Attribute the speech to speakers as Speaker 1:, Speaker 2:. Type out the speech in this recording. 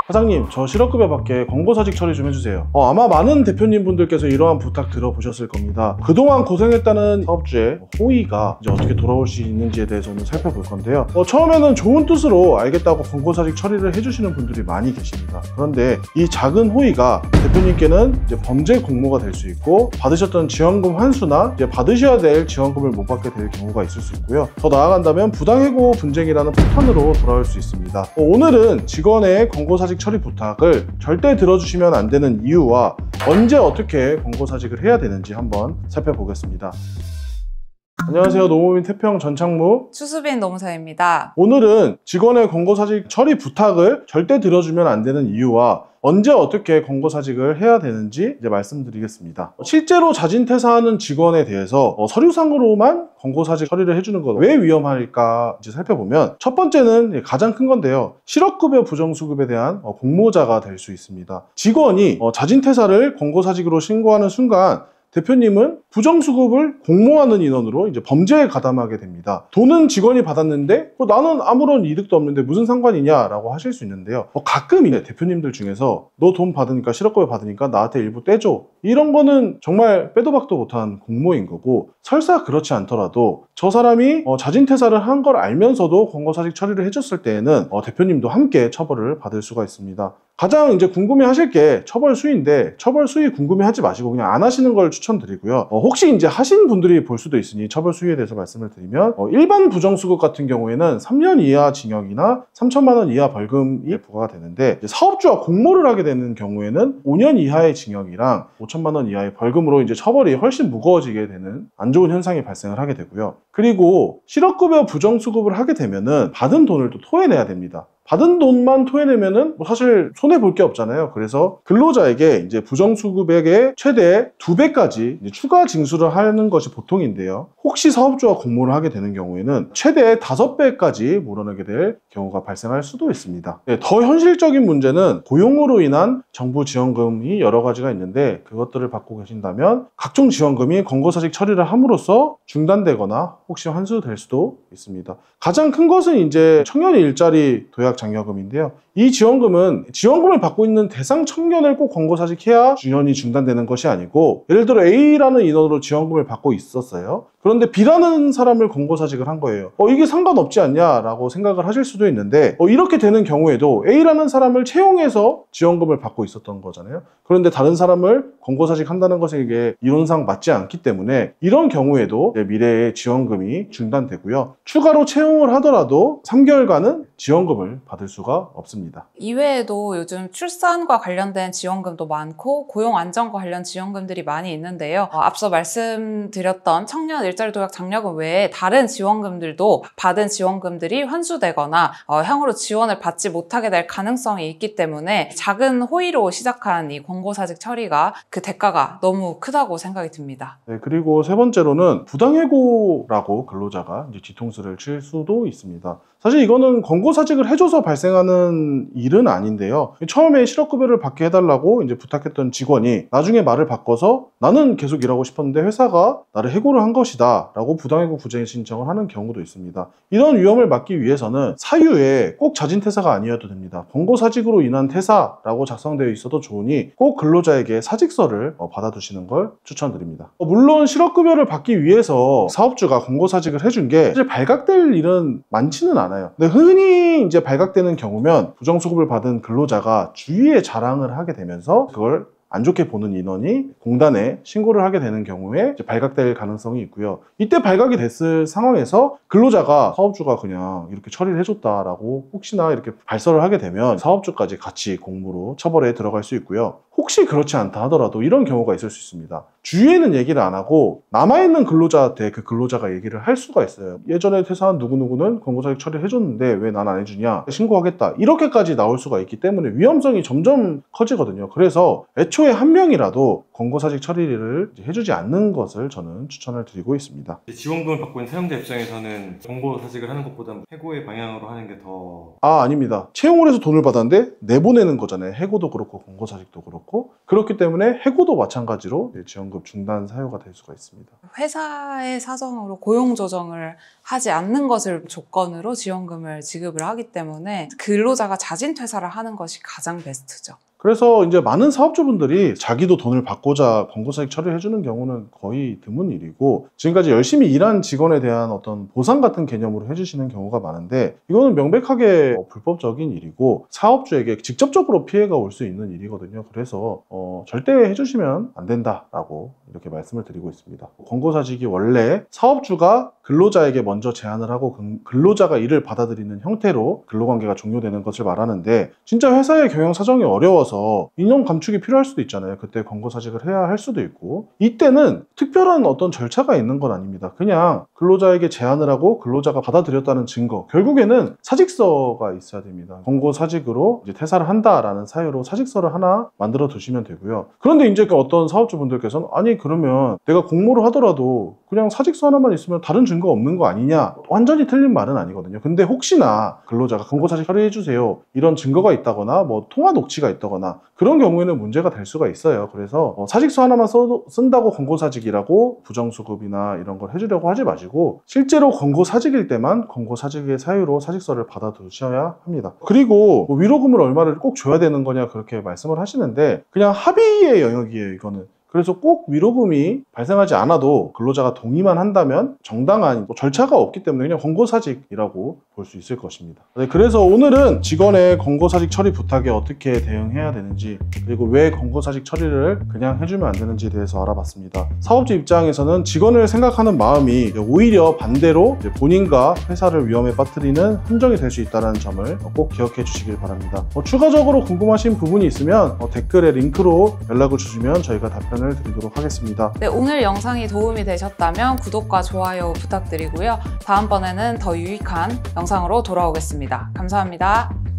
Speaker 1: 사장님, 저 실업급여 받게 권고사직 처리 좀 해주세요. 아마 많은 대표님 분들께서 이러한 부탁 들어보셨을 겁니다. 그동안 고생했다는 사업주의 호의가 이제 어떻게 돌아올 수 있는지에 대해서는 살펴볼 건데요. 처음에는 좋은 뜻으로 알겠다고 권고사직 처리를 해주시는 분들이 많이 계십니다. 그런데 이 작은 호의가 대표님께는 이제 범죄 공모가 될 수 있고, 받으셨던 지원금 환수나 이제 받으셔야 될 지원금을 못 받게 될 경우가 있을 수 있고요. 더 나아간다면 부당해고 분쟁이라는 폭탄으로 돌아올 수 있습니다. 오늘은 직원의 권고사직 처리 부탁을 절대 들어주시면 안 되는 이유와 언제 어떻게 권고사직을 해야 되는지 한번 살펴보겠습니다. 안녕하세요. 노무민 태평 전창무
Speaker 2: 추수빈 노무사입니다.
Speaker 1: 오늘은 직원의 권고사직 처리 부탁을 절대 들어주면 안 되는 이유와 언제 어떻게 권고사직을 해야 되는지 이제 말씀드리겠습니다. 실제로 자진퇴사하는 직원에 대해서 서류상으로만 권고사직 처리를 해주는 것 왜 위험할까 이제 살펴보면, 첫 번째는 가장 큰 건데요. 실업급여 부정수급에 대한 공모자가 될 수 있습니다. 직원이 자진퇴사를 권고사직으로 신고하는 순간 대표님은 부정수급을 공모하는 인원으로 이제 범죄에 가담하게 됩니다. 돈은 직원이 받았는데 나는 아무런 이득도 없는데 무슨 상관이냐라고 하실 수 있는데요. 가끔 대표님들 중에서 너 돈 받으니까, 실업급여 받으니까 나한테 일부 떼줘, 이런 거는 정말 빼도 박도 못한 공모인 거고, 설사 그렇지 않더라도 저 사람이 자진퇴사를 한 걸 알면서도 권고사직 처리를 해줬을 때에는 대표님도 함께 처벌을 받을 수가 있습니다. 가장 이제 궁금해하실 게 처벌 수위인데, 처벌 수위 궁금해하지 마시고 그냥 안 하시는 걸 추천드리고요. 혹시 이제 하신 분들이 볼 수도 있으니 처벌 수위에 대해서 말씀을 드리면, 일반 부정수급 같은 경우에는 3년 이하 징역이나 3천만 원 이하 벌금이 부과가 되는데, 사업주와 공모를 하게 되는 경우에는 5년 이하의 징역이랑 5천만 원 이하의 벌금으로 이제 처벌이 훨씬 무거워지게 되는 안 좋은 현상이 발생을 하게 되고요. 그리고 실업급여 부정수급을 하게 되면은 받은 돈을 또 토해내야 됩니다. 받은 돈만 토해내면은 사실 손해볼 게 없잖아요. 그래서 근로자에게 이제 부정수급액의 최대 2배까지 추가 징수를 하는 것이 보통인데요. 혹시 사업주와 공모를 하게 되는 경우에는 최대 5배까지 몰아내게 될 경우가 발생할 수도 있습니다. 더 현실적인 문제는 고용으로 인한 정부 지원금이 여러 가지가 있는데, 그것들을 받고 계신다면 각종 지원금이 권고사직 처리를 함으로써 중단되거나 혹시 환수될 수도 있습니다. 가장 큰 것은 이제 청년 일자리 도약 장려금인데요. 이 지원금을 받고 있는 대상 청년을 꼭 권고사직해야 지원이 중단되는 것이 아니고, 예를 들어 A라는 인원으로 지원금을 받고 있었어요. 그런데 B라는 사람을 권고사직을 한 거예요. 이게 상관없지 않냐라고 생각을 하실 수도 있는데, 이렇게 되는 경우에도 A라는 사람을 채용해서 지원금을 받고 있었던 거잖아요. 그런데 다른 사람을 권고사직 한다는 것이 이게 이론상 맞지 않기 때문에 이런 경우에도 미래의 지원금이 중단되고요. 추가로 채용을 하더라도 3개월간은 지원금을 받을 수가 없습니다.
Speaker 2: 이외에도 요즘 출산과 관련된 지원금도 많고 고용 안정과 관련 지원금들이 많이 있는데요. 앞서 말씀드렸던 청년 일자리 도약 장려금 외에 다른 지원금들도 받은 지원금들이 환수되거나 향후로 지원을 받지 못하게 될 가능성이 있기 때문에 작은 호의로 시작한 이 권고사직 처리가 그 대가가 너무 크다고 생각이 듭니다.
Speaker 1: 네, 그리고 세 번째로는 부당해고라고 근로자가 이제 뒤통수를 칠 수도 있습니다. 사실 이거는 권고사직을 해줘서 발생하는 일은 아닌데요. 처음에 실업급여를 받게 해달라고 이제 부탁했던 직원이 나중에 말을 바꿔서 나는 계속 일하고 싶었는데 회사가 나를 해고를 한 것이다 라고 부당해고 구제 신청을 하는 경우도 있습니다. 이런 위험을 막기 위해서는 사유에 꼭 자진퇴사가 아니어도 됩니다. 권고사직으로 인한 퇴사라고 작성되어 있어도 좋으니 꼭 근로자에게 사직서를 받아두시는 걸 추천드립니다. 물론 실업급여를 받기 위해서 사업주가 권고사직을 해준 게 사실 발각될 일은 많지는 않아요. 근데 흔히 이제 발각되는 경우면 부정수급을 받은 근로자가 주위에 자랑을 하게 되면서 그걸 안 좋게 보는 인원이 공단에 신고를 하게 되는 경우에 이제 발각될 가능성이 있고요. 이때 발각이 됐을 상황에서 근로자가 사업주가 그냥 이렇게 처리를 해줬다라고 혹시나 이렇게 발설을 하게 되면 사업주까지 같이 공무로 처벌에 들어갈 수 있고요. 혹시 그렇지 않다 하더라도 이런 경우가 있을 수 있습니다. 주위에는 얘기를 안 하고 남아있는 근로자한테 그 근로자가 얘기를 할 수가 있어요. 예전에 퇴사한 누구누구는 권고사직 처리를 해줬는데 왜 난 안 해주냐, 신고하겠다, 이렇게까지 나올 수가 있기 때문에 위험성이 점점 커지거든요. 그래서 애초에 최초의 한 명이라도 권고사직 처리를 이제 해주지 않는 것을 저는 추천을 드리고 있습니다.
Speaker 3: 지원금을 받고 있는 사용자 입장에서는 권고사직을 하는 것보다 해고의 방향으로 하는 게 더...
Speaker 1: 아닙니다. 채용을 해서 돈을 받았는데 내보내는 거잖아요. 해고도 그렇고 권고사직도 그렇고. 그렇기 때문에 해고도 마찬가지로 지원금 중단 사유가 될 수가 있습니다.
Speaker 2: 회사의 사정으로 고용 조정을 하지 않는 것을 조건으로 지원금을 지급을 하기 때문에 근로자가 자진 퇴사를 하는 것이 가장 베스트죠.
Speaker 1: 그래서 이제 많은 사업주분들이 자기도 돈을 받고자 권고사직 처리를 해주는 경우는 거의 드문 일이고, 지금까지 열심히 일한 직원에 대한 어떤 보상 같은 개념으로 해주시는 경우가 많은데, 이거는 명백하게 불법적인 일이고 사업주에게 직접적으로 피해가 올 수 있는 일이거든요. 그래서 절대 해주시면 안 된다라고 이렇게 말씀을 드리고 있습니다. 권고사직이 원래 사업주가 근로자에게 먼저 제안을 하고 근로자가 이를 받아들이는 형태로 근로관계가 종료되는 것을 말하는데, 진짜 회사의 경영 사정이 어려워서 인원 감축이 필요할 수도 있잖아요. 그때 권고사직을 해야 할 수도 있고, 이때는 특별한 어떤 절차가 있는 건 아닙니다. 그냥 근로자에게 제안을 하고 근로자가 받아들였다는 증거, 결국에는 사직서가 있어야 됩니다. 권고사직으로 이제 퇴사를 한다라는 사유로 사직서를 하나 만들어 두시면 되고요. 그런데 이제 어떤 사업주분들께서는 아니 그러면 내가 공모를 하더라도 그냥 사직서 하나만 있으면 다른 증거 없는 거 아니냐? 완전히 틀린 말은 아니거든요. 근데 혹시나 근로자가 권고사직 처리해주세요 이런 증거가 있다거나 뭐 통화 녹취가 있다거나 그런 경우에는 문제가 될 수가 있어요. 그래서 사직서 하나만 쓴다고 권고사직이라고 부정수급이나 이런 걸 해주려고 하지 마시고, 실제로 권고사직일 때만 권고사직의 사유로 사직서를 받아두셔야 합니다. 그리고 뭐 위로금을 얼마를 꼭 줘야 되는 거냐 그렇게 말씀을 하시는데, 그냥 합의의 영역이에요, 이거는. 그래서 꼭 위로금이 발생하지 않아도 근로자가 동의만 한다면 정당한 절차가 없기 때문에 그냥 권고사직이라고 볼 수 있을 것입니다. 네, 그래서 오늘은 직원의 권고사직 처리 부탁에 어떻게 대응해야 되는지, 그리고 왜 권고사직 처리를 그냥 해주면 안 되는지에 대해서 알아봤습니다. 사업주 입장에서는 직원을 생각하는 마음이 오히려 반대로 본인과 회사를 위험에 빠뜨리는 함정이 될 수 있다는 점을 꼭 기억해 주시길 바랍니다. 추가적으로 궁금하신 부분이 있으면 댓글에 링크로 연락을 주시면 저희가 답변을 드리도록 하겠습니다.
Speaker 2: 네, 오늘 영상이 도움이 되셨다면 구독과 좋아요 부탁드리고요. 다음번에는 더 유익한 영상으로 돌아오겠습니다. 감사합니다.